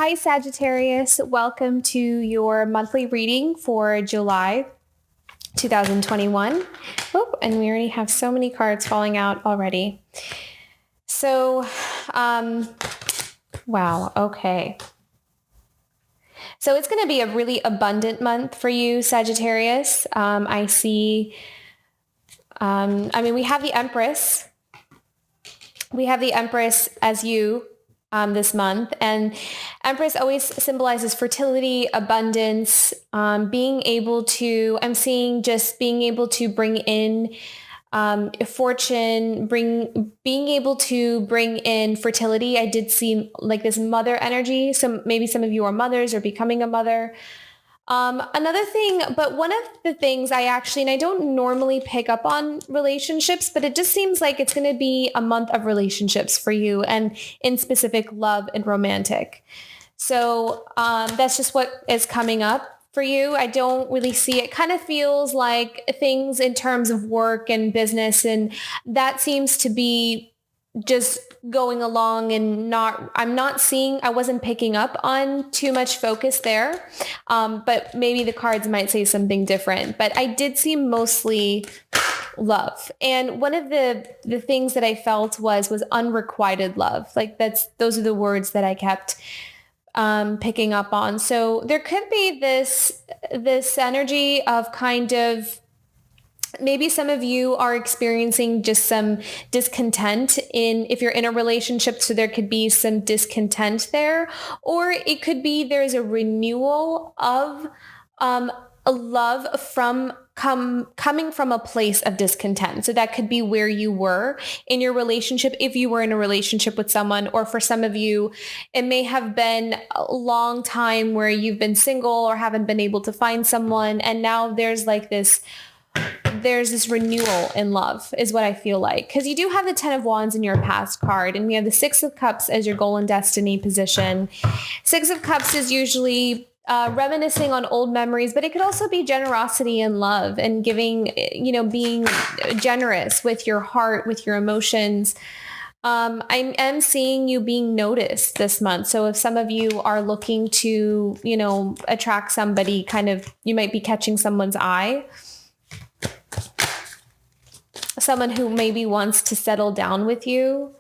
Hi, Sagittarius. Welcome to your monthly reading for July 2021. Oh, and we already have so many cards falling out already. So, wow, okay. So it's going to be a really abundant month for you, Sagittarius. I see, we have the Empress. We have the Empress as you this month. And Empress always symbolizes fertility, abundance, being able to, I'm seeing just being able to bring in fortune, being able to bring in fertility. I did see like this mother energy. So maybe some of you are mothers or becoming a mother. Another thing, but one of the things and I don't normally pick up on relationships, but it just seems like it's going to be a month of relationships for you, and in specific love and romantic. So that's just what is coming up for you. I don't really see it. Kind of feels like things in terms of work and business, and that seems to be just going along and I wasn't picking up on too much focus there. But maybe the cards might say something different, but I did see mostly love. And one of the things that I felt was unrequited love. Like those are the words that I kept picking up on. So there could be this energy of kind of, maybe some of you are experiencing just some discontent if you're in a relationship. So there could be some discontent there, or it could be there's a renewal of a love coming from a place of discontent. So that could be where you were in your relationship, if you were in a relationship with someone, or for some of you, it may have been a long time where you've been single or haven't been able to find someone. And now there's this renewal in love is what I feel like. Because you do have the 10 of Wands in your past card, and we have the 6 of Cups as your goal and destiny position. 6 of Cups is usually reminiscing on old memories, but it could also be generosity and love and giving, being generous with your heart, with your emotions. I am seeing you being noticed this month. So if some of you are looking to, attract somebody, you might be catching someone's eye. Someone who maybe wants to settle down with you.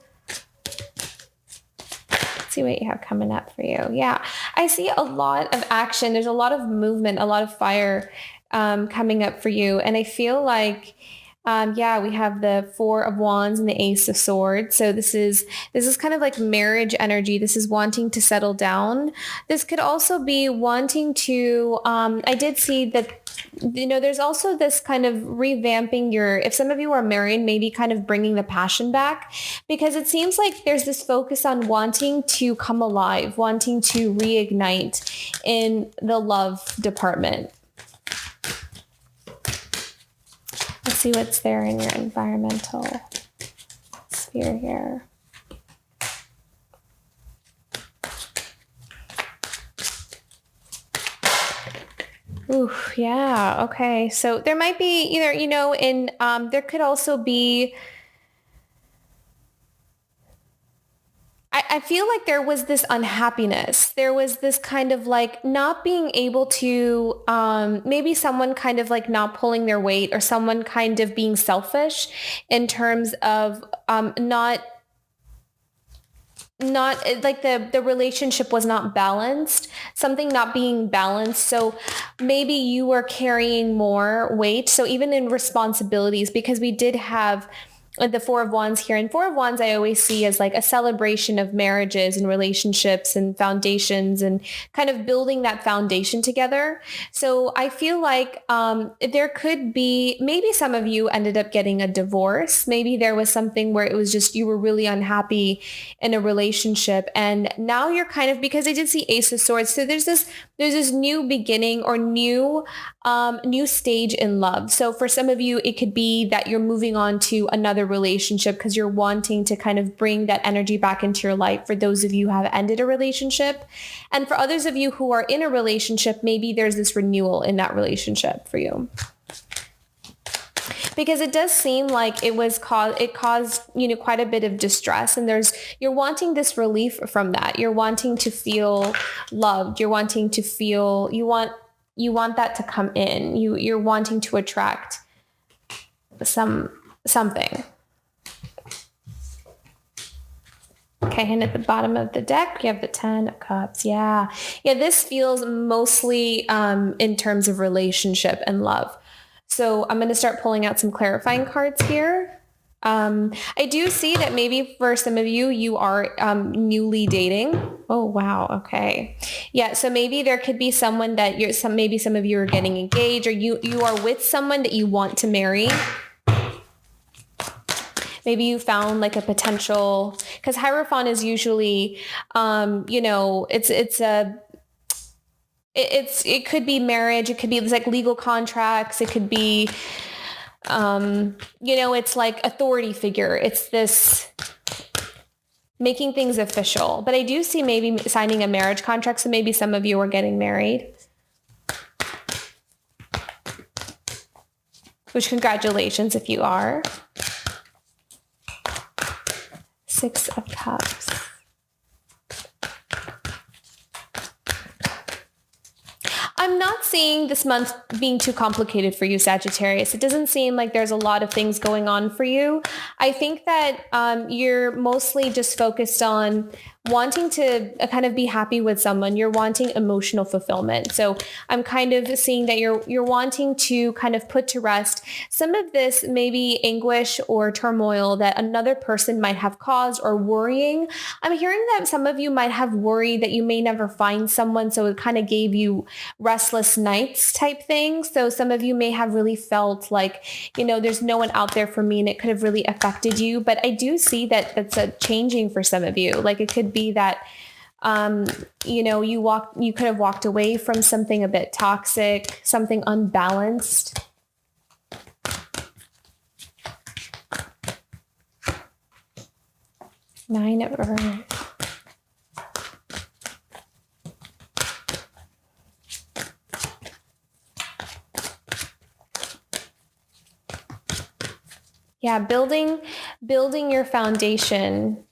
Let's see what you have coming up for you. Yeah, I see a lot of action. There's a lot of movement, a lot of fire coming up for you. And I feel like, we have the 4 of Wands and the Ace of Swords. So this is kind of like marriage energy. This is wanting to settle down. This could also be wanting to, I did see that, there's also this kind of revamping if some of you are married, maybe kind of bringing the passion back, because it seems like there's this focus on wanting to come alive, wanting to reignite in the love department. Let's see what's there in your environmental sphere here. Ooh, yeah. Okay. So there might be either, there could also be, I feel like there was this unhappiness. There was this kind of like not being able to, maybe someone kind of like not pulling their weight, or someone kind of being selfish in terms of not like the relationship was not balanced, something not being balanced. So maybe you were carrying more weight. So even in responsibilities, because we did have the 4 of Wands here, and 4 of Wands I always see as like a celebration of marriages and relationships and foundations, and kind of building that foundation together. So I feel like there could be, maybe some of you ended up getting a divorce. Maybe there was something where it was just you were really unhappy in a relationship, and now you're kind of, because I did see Ace of Swords, so there's this new beginning, or new stage in love. So for some of you, it could be that you're moving on to another relationship because you're wanting to kind of bring that energy back into your life, for those of you who have ended a relationship. And for others of you who are in a relationship, maybe there's this renewal in that relationship for you. because it does seem like it caused, quite a bit of distress, and you're wanting this relief from that. You're wanting to feel loved. You're wanting to feel, you want that to come in. You're wanting to attract something. Okay, and at the bottom of the deck, you have the 10 of Cups. Yeah, this feels mostly in terms of relationship and love. So I'm going to start pulling out some clarifying cards here. I do see that maybe for some of you, you are newly dating. Oh, wow. Okay. Yeah. So maybe there could be someone that maybe some of you are getting engaged, or you are with someone that you want to marry. Maybe you found like a potential, because Hierophant is usually, it could be marriage. It could be like legal contracts. It could be, it's like authority figure. It's this making things official. But I do see maybe signing a marriage contract. So maybe some of you are getting married. Which, congratulations if you are. 6 of Cups. I'm not seeing this month being too complicated for you, Sagittarius. It doesn't seem like there's a lot of things going on for you. I think that you're mostly just focused on wanting to kind of be happy with someone. You're wanting emotional fulfillment. So I'm kind of seeing that you're wanting to kind of put to rest some of this maybe anguish or turmoil that another person might have caused, or worrying. I'm hearing that some of you might have worried that you may never find someone. So it kind of gave you restless nights type thing. So some of you may have really felt like, there's no one out there for me, and it could have really affected you. But I do see that that's a changing for some of you. Like it could be that, you could have walked away from something a bit toxic, something unbalanced. Nine of Earth. Yeah, building your foundation,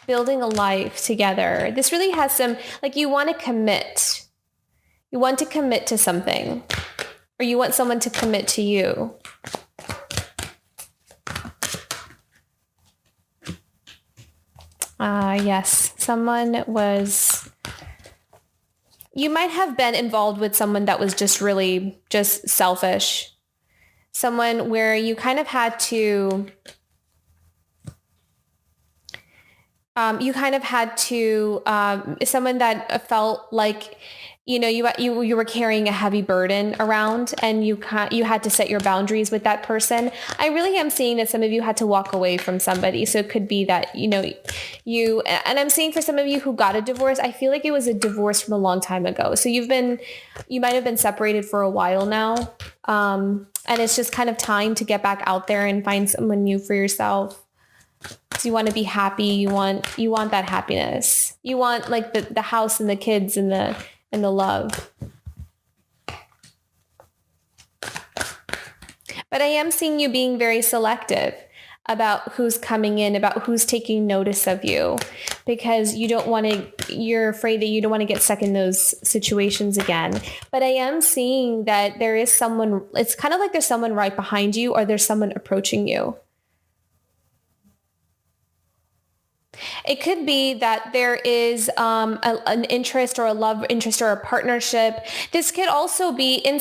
building a life together. This really has some, like, you want to commit. You want to commit to something, or you want someone to commit to you. Yes, you might have been involved with someone that was just really just selfish. Someone where you kind of had to, someone that felt like, you were carrying a heavy burden around, and you had to set your boundaries with that person. I really am seeing that some of you had to walk away from somebody. So it could be that, and I'm seeing for some of you who got a divorce, I feel like it was a divorce from a long time ago. So you might have been separated for a while now. And it's just kind of time to get back out there and find someone new for yourself. So you want to be happy. You want that happiness. You want like the house and the kids and the love. But I am seeing you being very selective about who's coming in, about who's taking notice of you, because you're afraid that you don't want to get stuck in those situations again. But I am seeing that there is someone, it's kind of like there's someone right behind you, or there's someone approaching you. It could be that there is an interest, or a love interest, or a partnership. This could also be in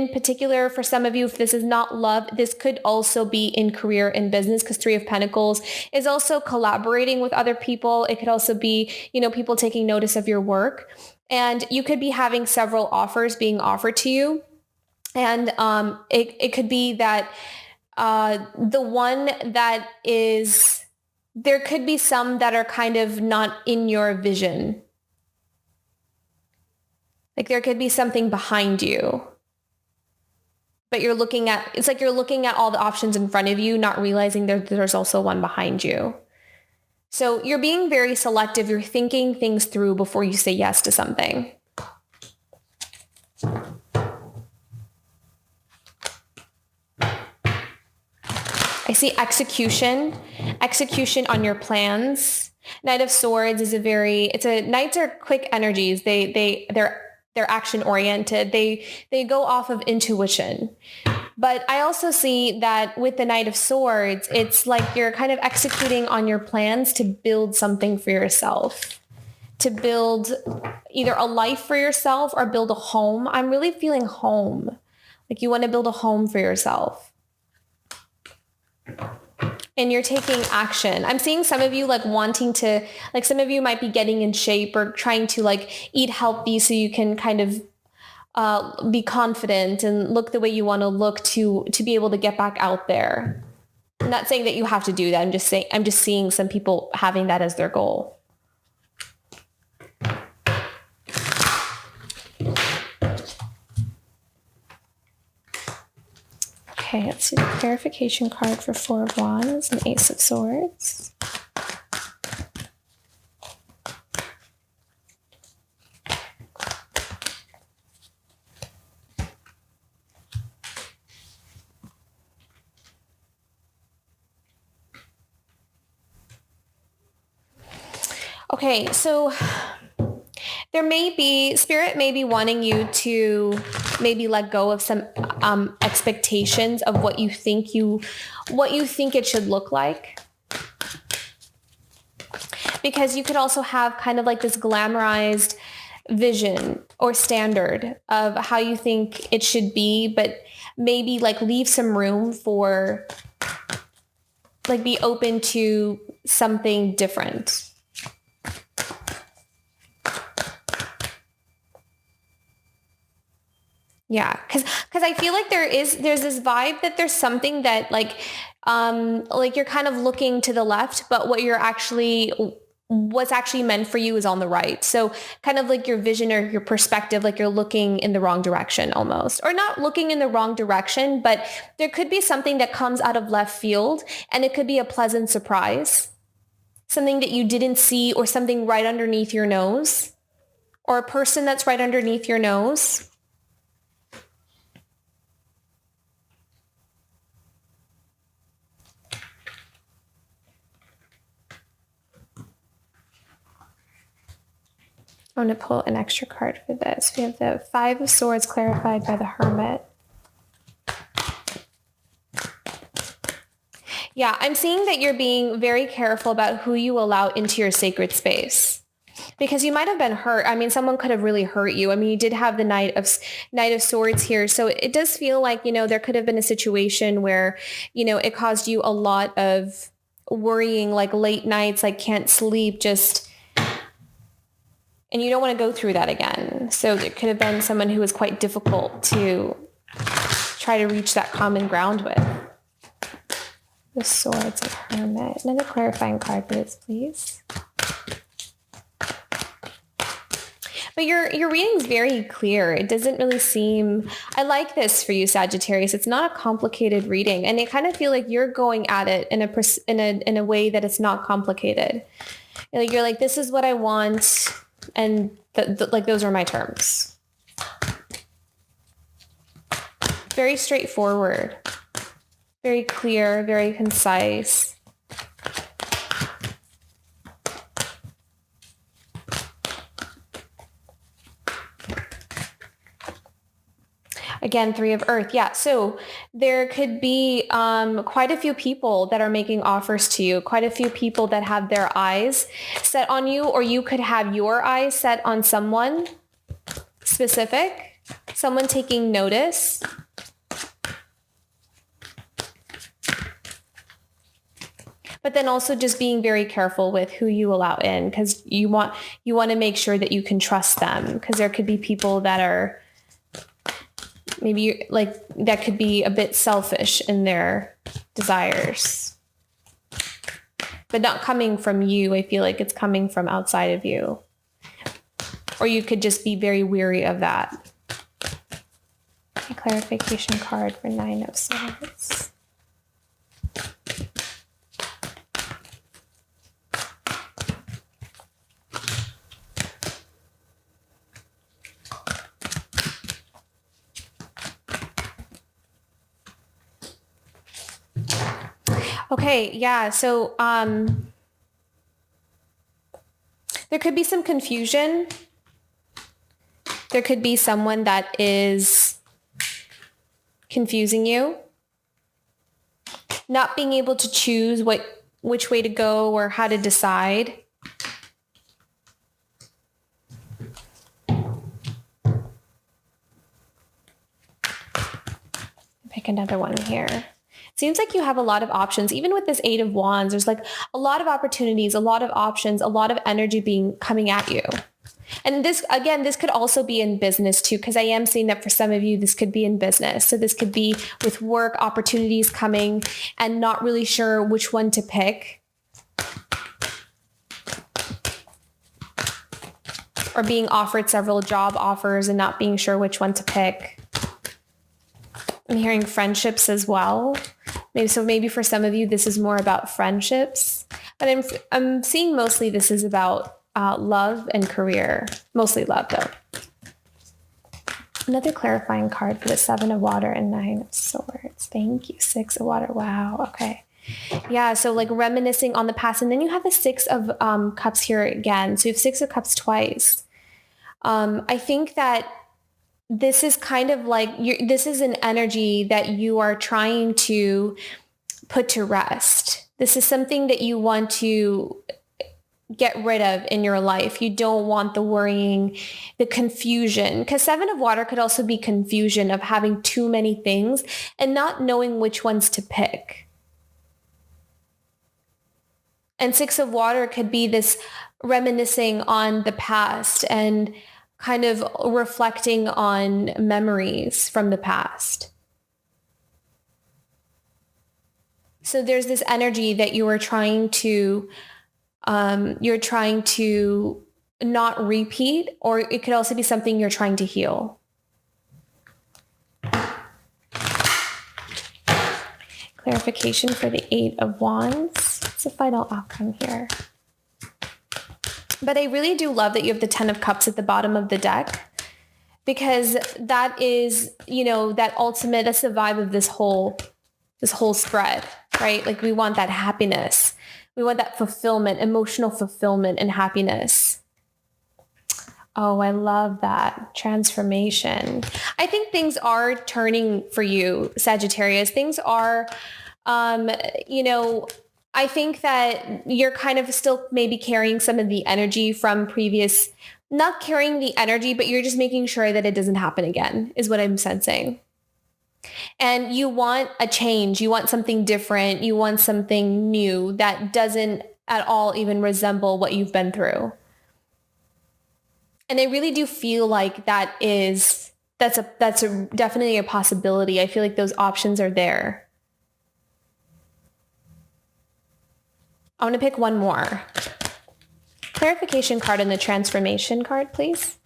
particular for some of you, if this is not love, this could also be in career and business, because 3 of Pentacles is also collaborating with other people. It could also be, people taking notice of your work, and you could be having several offers being offered to you. And it could be that the one that is... There could be some that are kind of not in your vision. Like there could be something behind you, but it's like you're looking at all the options in front of you, not realizing there's also one behind you. So you're being very selective. You're thinking things through before you say yes to something. I see execution on your plans. Knight of Swords is Knights are quick energies. They're action oriented. They go off of intuition. But I also see that with the Knight of Swords, it's like you're kind of executing on your plans to build something for yourself, to build either a life for yourself or build a home. I'm really feeling home. Like you want to build a home for yourself. And you're taking action. I'm seeing some of you like wanting to, like some of you might be getting in shape or trying to like eat healthy so you can kind of be confident and look the way you want to look to be able to get back out there. I'm not saying that you have to do that. I'm just seeing some people having that as their goal. Okay, let's see the clarification card for Four of Wands and Ace of Swords. Okay, so Spirit may be wanting you to maybe let go of some expectations of what you think it should look like. Because you could also have kind of like this glamorized vision or standard of how you think it should be, but maybe like leave some room for like be open to something different. Yeah, because I feel like there's this vibe that there's something that like you're kind of looking to the left, but what's actually meant for you is on the right. So kind of like your vision or your perspective, like you're looking in the wrong direction almost, or not looking in the wrong direction, but there could be something that comes out of left field and it could be a pleasant surprise, something that you didn't see or something right underneath your nose or a person that's right underneath your nose. I'm going to pull an extra card for this. We have the Five of Swords clarified by the Hermit. Yeah, I'm seeing that you're being very careful about who you allow into your sacred space. Because you might have been hurt. I mean, someone could have really hurt you. I mean, you did have the Knight of Swords here. So it does feel like, there could have been a situation where, it caused you a lot of worrying, like late nights, like can't sleep, and you don't want to go through that again. So it could have been someone who was quite difficult to try to reach that common ground with. The Swords of Hermit. Another clarifying card for this, please. But your reading's very clear. It doesn't really seem... I like this for you, Sagittarius. It's not a complicated reading. And I kind of feel like you're going at it in a way that it's not complicated. You're like, this is what I want... And like those are my terms. Very straightforward, very clear, very concise. Again, Three of Earth. Yeah. So there could be quite a few people that are making offers to you, quite a few people that have their eyes set on you, or you could have your eyes set on someone specific, someone taking notice. But then also just being very careful with who you allow in, because you want to make sure that you can trust them, because there could be people that are maybe like that could be a bit selfish in their desires, but not coming from you. I feel like it's coming from outside of you, or you could just be very weary of that. A clarification card for Nine of Swords. Okay. Yeah. So, there could be some confusion. There could be someone that is confusing you, not being able to choose which way to go or how to decide. Pick another one here. It seems like you have a lot of options. Even with this 8 of Wands, there's like a lot of opportunities, a lot of options, a lot of energy coming at you. And this, again, this could also be in business too, because I am seeing that for some of you, this could be in business. So this could be with work opportunities coming and not really sure which one to pick. Or being offered several job offers and not being sure which one to pick. I'm hearing friendships as well. Maybe for some of you, this is more about friendships. But I'm seeing mostly this is about love and career. Mostly love, though. Another clarifying card for the 7 of Water and 9 of Swords. Thank you. 6 of Water. Wow. Okay. Yeah. So like reminiscing on the past. And then you have the 6 of Cups here again. So you have 6 of Cups twice. I think that this is kind of like, this is an energy that you are trying to put to rest. This is something that you want to get rid of in your life. You don't want the worrying, the confusion, because 7 of Water could also be confusion of having too many things and not knowing which ones to pick. And 6 of Water could be this reminiscing on the past and kind of reflecting on memories from the past. So there's this energy that you are trying to not repeat, or it could also be something you're trying to heal. Clarification for the 8 of Wands. What's the final outcome here? But I really do love that you have the 10 of Cups at the bottom of the deck, because that is, that ultimate, that's the vibe of this whole spread, right? Like we want that happiness. We want that fulfillment, emotional fulfillment and happiness. Oh, I love that. Transformation. I think things are turning for you, Sagittarius. Things are, I think that you're kind of still maybe carrying some of the energy from previous, not carrying the energy, but you're just making sure that it doesn't happen again, is what I'm sensing. And you want a change. You want something different. You want something new that doesn't at all even resemble what you've been through. And I really do feel like that's definitely a possibility. I feel like those options are there. I want to pick one more. Clarification card on the transformation card, please.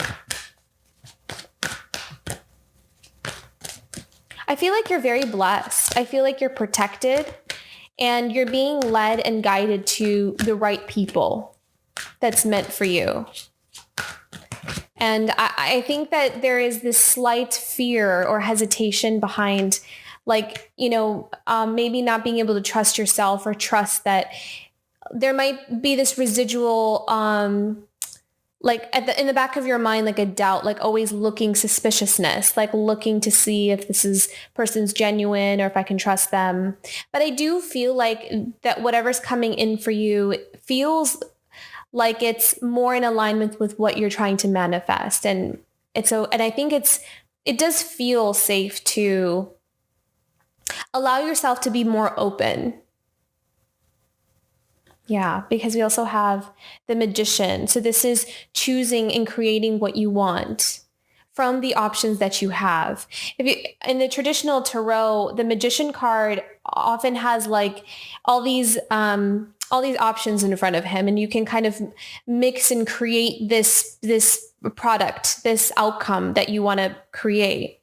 I feel like you're very blessed. I feel like you're protected and you're being led and guided to the right people that's meant for you. And I think that there is this slight fear or hesitation behind, maybe not being able to trust yourself or trust that there might be this residual, in the back of your mind, like a doubt, like always looking suspiciousness, like looking to see if this person's genuine or if I can trust them. But I do feel like that whatever's coming in for you feels like it's more in alignment with what you're trying to manifest. And I think it does feel safe to allow yourself to be more open. Yeah, because we also have the Magician. So this is choosing and creating what you want from the options that you have. In the traditional tarot, the Magician card often has like all these options in front of him, and you can kind of mix and create this product, this outcome that you want to create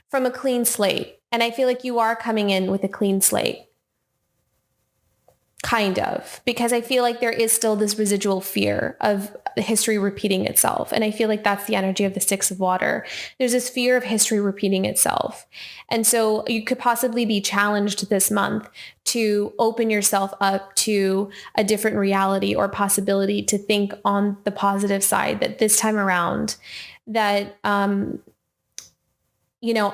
from a clean slate. And I feel like you are coming in with a clean slate. kind of, because I feel like there is still this residual fear of history repeating itself. And I feel like that's the energy of the Six of Water. There's this fear of history repeating itself. And so you could possibly be challenged this month to open yourself up to a different reality or possibility, to think on the positive side, that this time around that,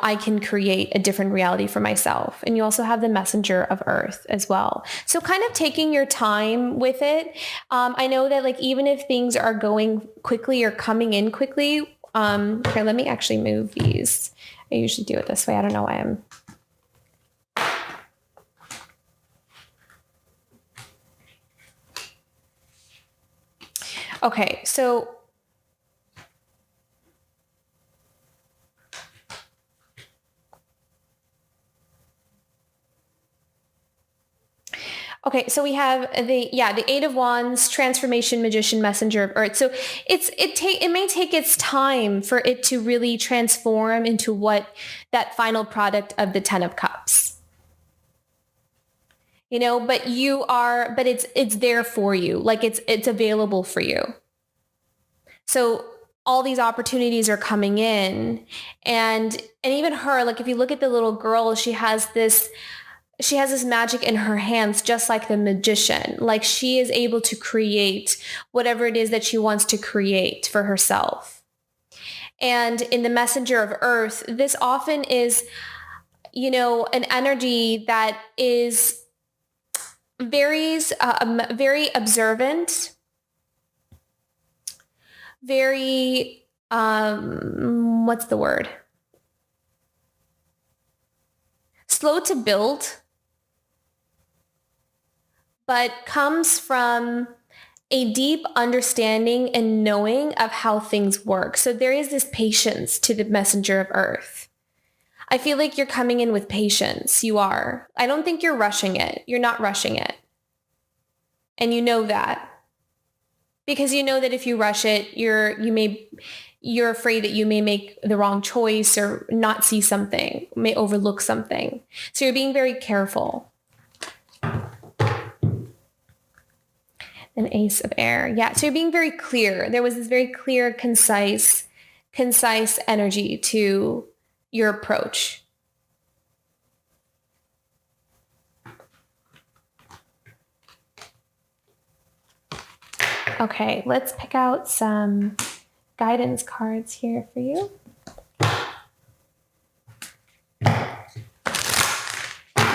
I can create a different reality for myself. And you also have the Messenger of Earth as well. So kind of taking your time with it. I know that like, even if things are going quickly or coming in quickly, here, let me actually move these. I usually do it this way. I don't know why I'm. Okay, so okay, so we have the Eight of Wands, Transformation, Magician, Messenger of Earth. So it may take its time for it to really transform into what that final product of the Ten of Cups. But it's there for you. Like it's available for you. So all these opportunities are coming in, and even her, like if you look at the little girl, she has this magic in her hands, just like the magician. Like she is able to create whatever it is that she wants to create for herself. And in the Messenger of Earth, this often is, an energy that is very observant, very, what's the word? Slow to build, but comes from a deep understanding and knowing of how things work. So there is this patience to the Messenger of Earth. I feel like you're coming in with patience. You are. I don't think you're rushing it. You're not rushing it. And you know that. Because you know that if you rush it, you're afraid that you may make the wrong choice or not see something, may overlook something. So you're being very careful. An Ace of Air. Yeah, so you're being very clear. There was this very clear, concise energy to your approach. Okay, let's pick out some guidance cards here for you.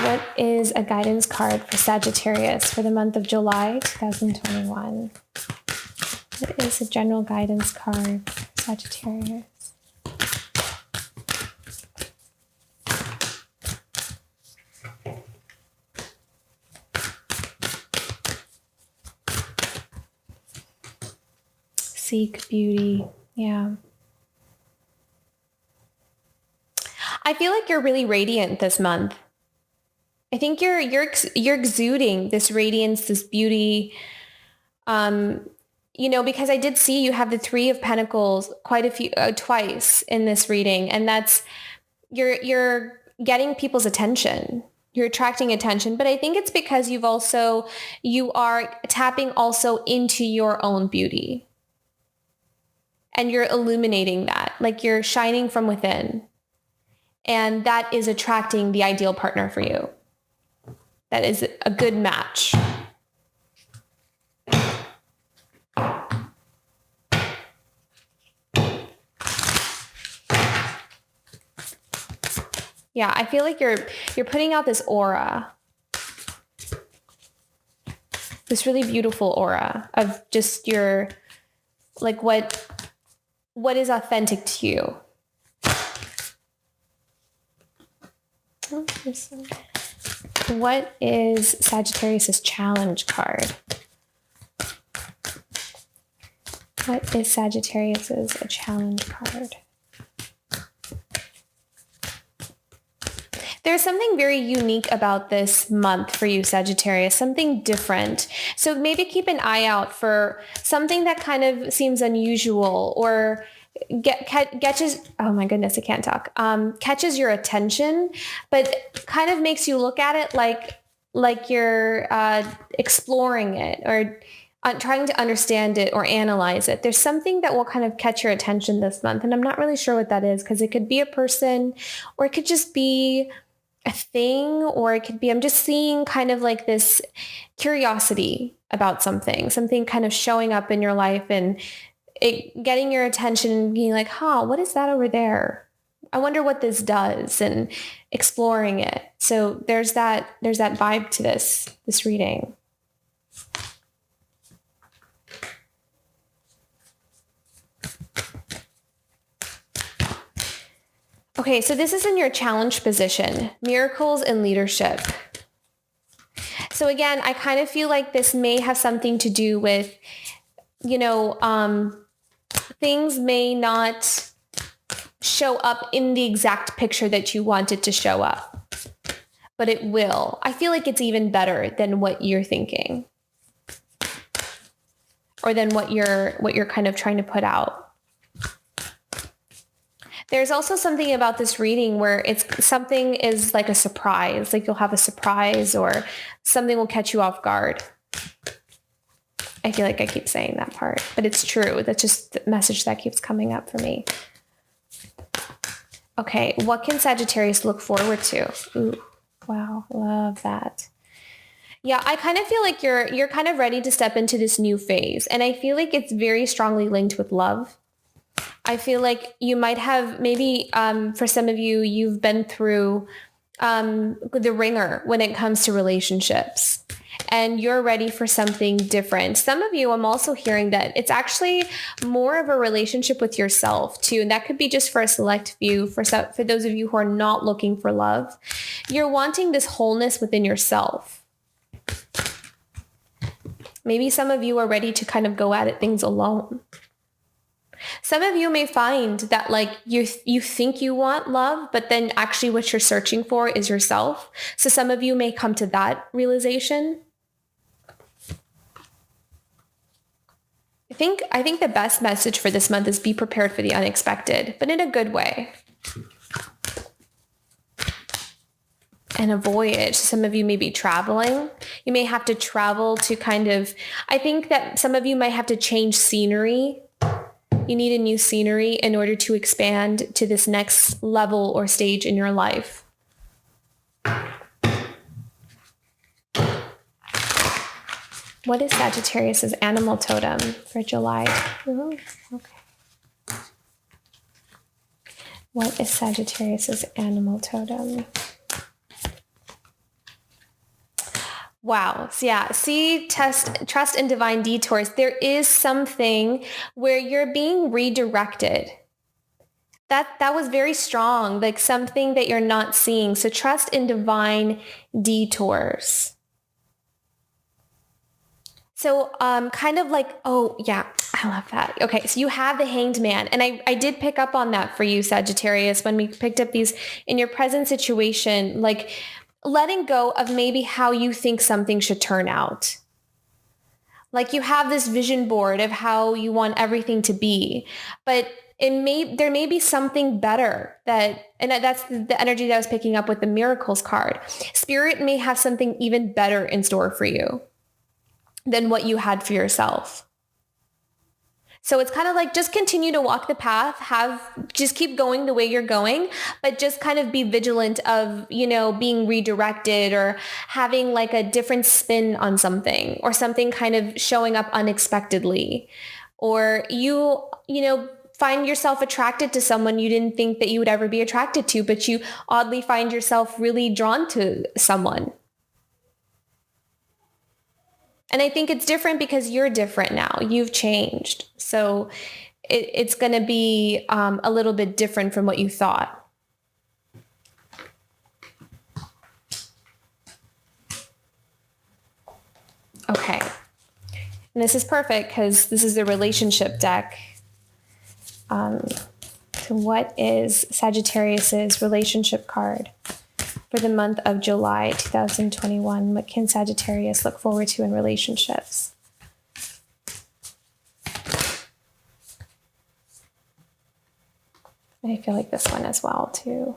What is a guidance card for Sagittarius for the month of July 2021? What is a general guidance card for Sagittarius? Seek beauty. Yeah. I feel like you're really radiant this month. I think you're exuding this radiance, this beauty. Because I did see you have the Three of Pentacles twice in this reading, and that's you're getting people's attention. You're attracting attention, but I think it's because you are tapping also into your own beauty. And you're illuminating that, like you're shining from within. And that is attracting the ideal partner for you. That is a good match. Yeah, I feel like you're putting out this aura. This really beautiful aura of just your, like what is authentic to you. What is Sagittarius' challenge card? What is Sagittarius' challenge card? There's something very unique about this month for you, Sagittarius, something different. So maybe keep an eye out for something that kind of seems unusual or catches, oh my goodness, I can't talk, catches your attention, but kind of makes you look at it like like you're exploring it or trying to understand it or analyze it. There's something that will kind of catch your attention this month. And I'm not really sure what that is because it could be a person or it could just be a thing, or it could be, I'm just seeing kind of like this curiosity about something kind of showing up in your life and it getting your attention and being like, what is that over there? I wonder what this does, and exploring it. So there's that vibe to this reading. Okay, so this is in your challenge position, miracles and leadership. So again, I kind of feel like this may have something to do with, things may not show up in the exact picture that you want it to show up, but it will. I feel like it's even better than what you're thinking or than what you're kind of trying to put out. There's also something about this reading where something is like a surprise, like you'll have a surprise or something will catch you off guard. I feel like I keep saying that part, but it's true. That's just the message that keeps coming up for me. Okay, what can Sagittarius look forward to? Ooh, wow, love that. Yeah, I kind of feel like you're kind of ready to step into this new phase, and I feel like it's very strongly linked with love. I feel like you might have maybe for some of you, you've been through the ringer when it comes to relationships and you're ready for something different. Some of you, I'm also hearing that it's actually more of a relationship with yourself too. And that could be just for a select few, for those of you who are not looking for love. You're wanting this wholeness within yourself. Maybe some of you are ready to kind of go at it things alone. Some of you may find that like you think you want love, but then actually what you're searching for is yourself. So some of you may come to that realization. I think the best message for this month is be prepared for the unexpected, but in a good way. And a voyage. Some of you may be traveling. You may have to travel to I think that some of you might have to change scenery. You need a new scenery in order to expand to this next level or stage in your life. What is Sagittarius' animal totem for July? Ooh, okay. What is Sagittarius' animal totem? Wow. So yeah, see, trust and divine detours. There is something where you're being redirected. That was very strong, like something that you're not seeing. So trust in divine detours. So kind of like, oh yeah, I love that. Okay, so you have the Hanged Man. And I did pick up on that for you, Sagittarius, when we picked up these in your present situation, like letting go of maybe how you think something should turn out. Like you have this vision board of how you want everything to be, but there may be something better and that's the energy that I was picking up with the Miracles card. Spirit may have something even better in store for you than what you had for yourself. So it's kind of like just continue to walk the path, just keep going the way you're going, but just kind of be vigilant of, being redirected or having like a different spin on something or something kind of showing up unexpectedly. Or you find yourself attracted to someone you didn't think that you would ever be attracted to, but you oddly find yourself really drawn to someone. And I think it's different because you're different now. You've changed. So it's going to be a little bit different from what you thought. Okay. And this is perfect because this is the relationship deck. So what is Sagittarius's relationship card for the month of July 2021? What can Sagittarius look forward to in relationships? I feel like this one as well, too.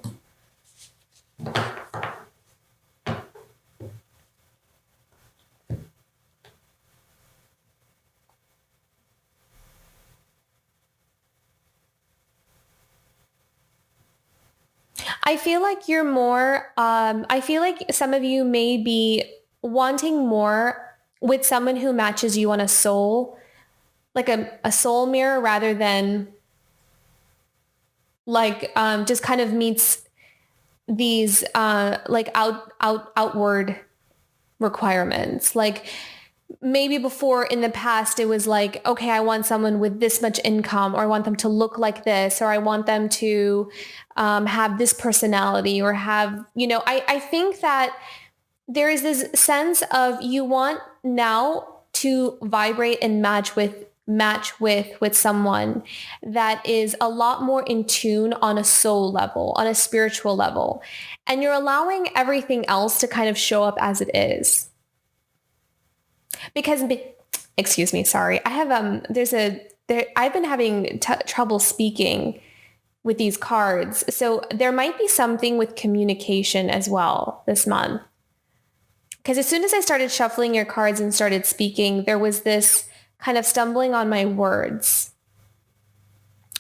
I feel like you're more, I feel like some of you may be wanting more with someone who matches you on a soul, like a soul mirror rather than like just kind of meets these like outward requirements. Like maybe before in the past it was like, okay, I want someone with this much income, or I want them to look like this, or I want them to have this personality, or have, I think that there is this sense of you want now to vibrate and match with someone that is a lot more in tune on a soul level, on a spiritual level. And you're allowing everything else to kind of show up as it is. Because, excuse me, sorry. I have, I've been having trouble speaking with these cards. So there might be something with communication as well this month. Because as soon as I started shuffling your cards and started speaking, there was this kind of stumbling on my words,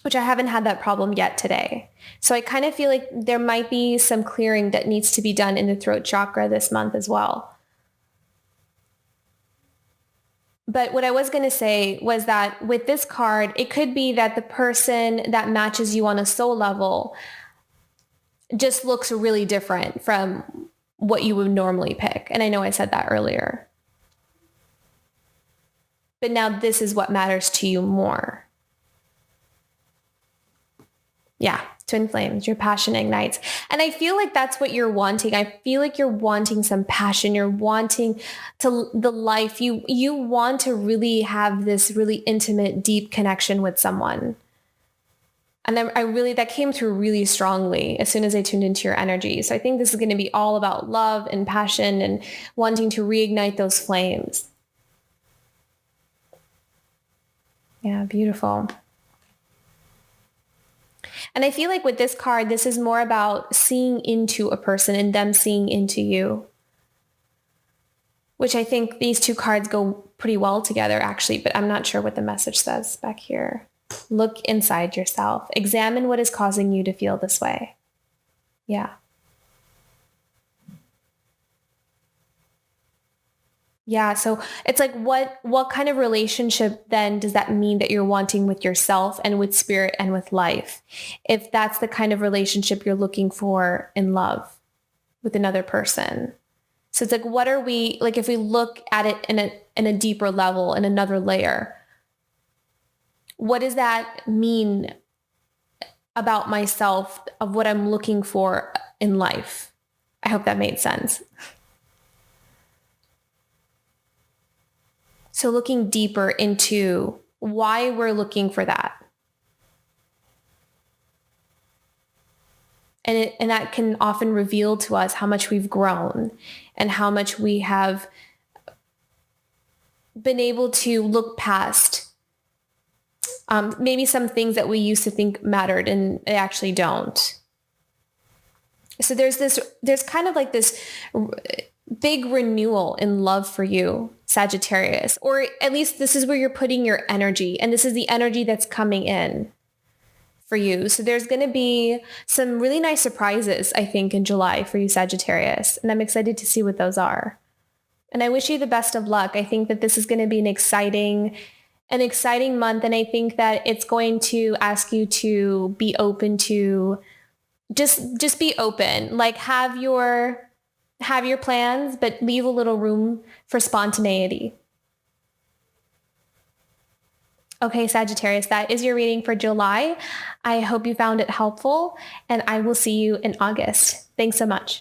which I haven't had that problem yet today. So I kind of feel like there might be some clearing that needs to be done in the throat chakra this month as well. But what I was going to say was that with this card, it could be that the person that matches you on a soul level just looks really different from what you would normally pick. And I know I said that earlier. But now this is what matters to you more. Yeah, twin flames, your passion ignites. And I feel like that's what you're wanting. I feel like you're wanting some passion. You're wanting to the life. You want to really have this really intimate, deep connection with someone. And that came through really strongly as soon as I tuned into your energy. So I think this is going to be all about love and passion and wanting to reignite those flames. Yeah, beautiful. And I feel like with this card, this is more about seeing into a person and them seeing into you, which I think these two cards go pretty well together, actually, but I'm not sure what the message says back here. Look inside yourself. Examine what is causing you to feel this way. Yeah. Yeah. So it's like, what kind of relationship then does that mean that you're wanting with yourself and with spirit and with life? If that's the kind of relationship you're looking for in love with another person. So it's like, what are we, like, if we look at it in a deeper level, in another layer, what does that mean about myself, of what I'm looking for in life? I hope that made sense. So looking deeper into why we're looking for that. And that can often reveal to us how much we've grown and how much we have been able to look past maybe some things that we used to think mattered and they actually don't. So there's kind of like this big renewal in love for you, Sagittarius, or at least this is where you're putting your energy, and this is the energy that's coming in for you. So there's going to be some really nice surprises, I think, in July for you, Sagittarius, and I'm excited to see what those are. And I wish you the best of luck. I think that this is going to be an exciting month, and I think that it's going to ask you to be open to just be open, like have your plans, but leave a little room for spontaneity. Okay, Sagittarius, that is your reading for July. I hope you found it helpful, and I will see you in August. Thanks so much.